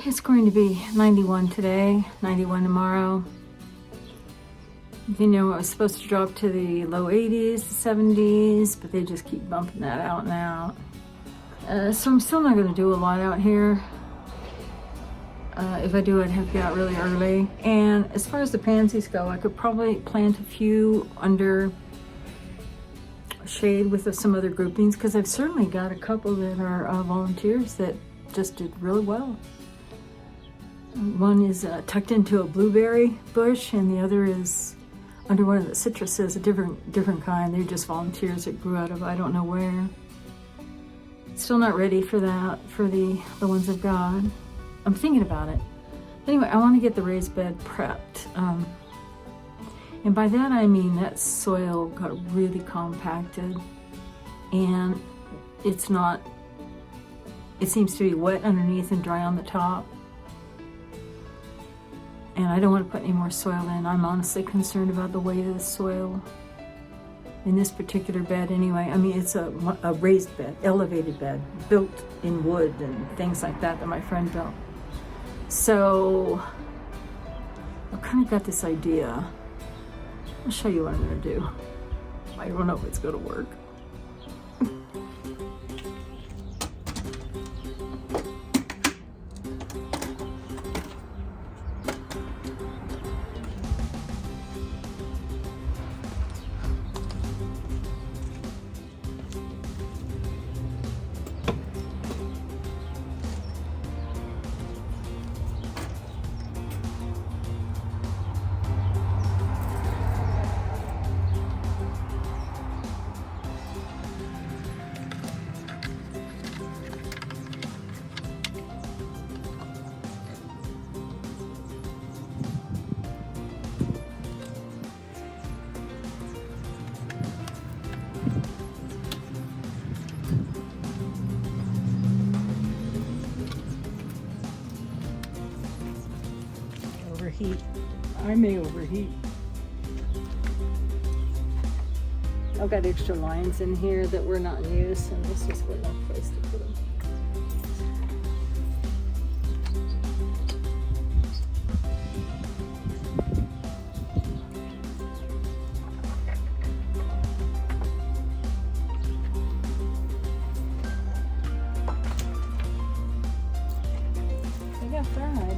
It's going to be 91 today, 91 tomorrow. You know, it was supposed to drop to the low 80s, 70s, but they just keep bumping that out and out. So I'm still not going to do a lot out here. If I do, I'd have to get out really early. And as far as the pansies go, I could probably plant a few under shade with some other groupings, because I've certainly got a couple that are volunteers that just did really well. One is tucked into a blueberry bush, and the other is under one of the citruses, a different kind. They're just volunteers that grew out of I don't know where. Still not ready for that, for the ones I've got. I'm thinking about it. Anyway, I want to get the raised bed prepped. And by that I mean that soil got really compacted, and it's not, it seems to be wet underneath and dry on the top. And I don't want to put any more soil in. I'm honestly concerned about the weight of the soil in this particular bed anyway. I mean, it's a raised bed, elevated bed, built in wood and things like that my friend built. So I've kind of got this idea. I'll show you what I'm going to do. I don't know if it's going to work. Overheat. I may overheat. I've got extra lines in here that were not in use, and this is good enough place to put them. They got fried.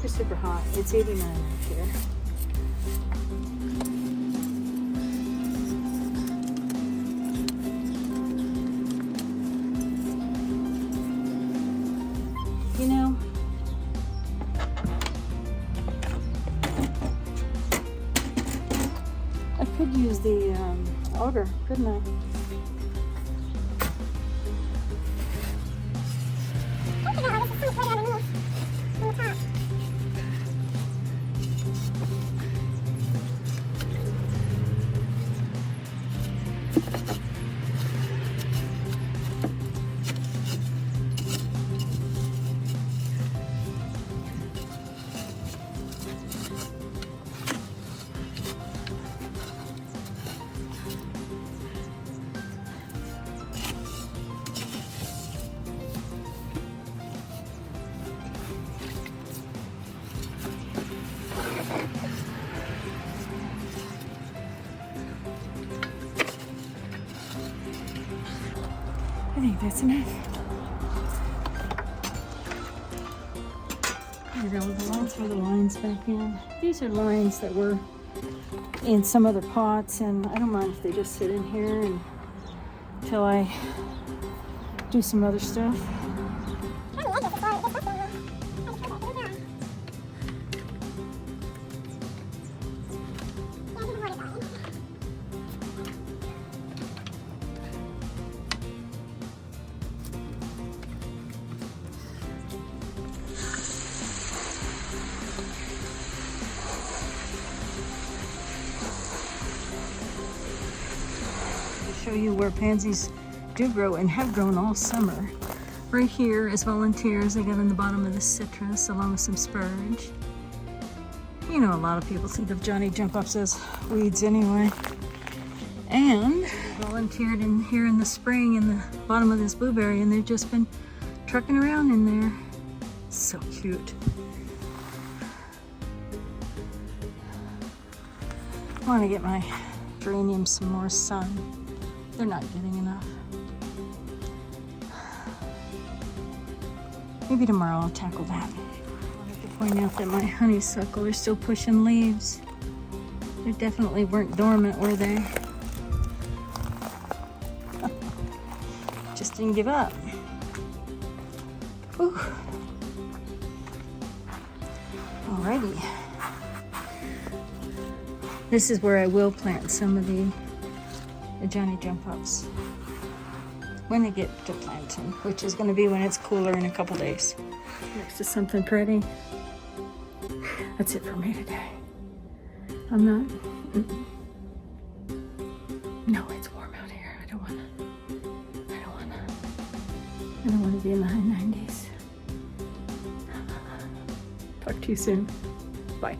Super hot. It's 89 up here. You know, I could use the auger, couldn't I? I think that's enough. There we go. I'll throw the lines back in. These are lines that were in some other pots, and I don't mind if they just sit in here until I do some other stuff. show you where pansies do grow and have grown all summer. Right here is volunteers I got on the bottom of the citrus along with some spurge. You know, a lot of people think of Johnny jump ups as weeds anyway. And volunteered in here in the spring in the bottom of this blueberry, and they've just been trucking around in there. So cute. I want to get my geraniums some more sun. They're not getting enough. Maybe tomorrow I'll tackle that. I wanted to point out that my honeysuckle are still pushing leaves. They definitely weren't dormant, were they? Just didn't give up. Whew. Alrighty. This is where I will plant some of the Johnny jump ups when I get to planting, which is going to be when it's cooler in a couple days. Next to something pretty. That's it for me today. I'm not. No, it's warm out here. I don't want to be in the high 90s. Talk to you soon. Bye.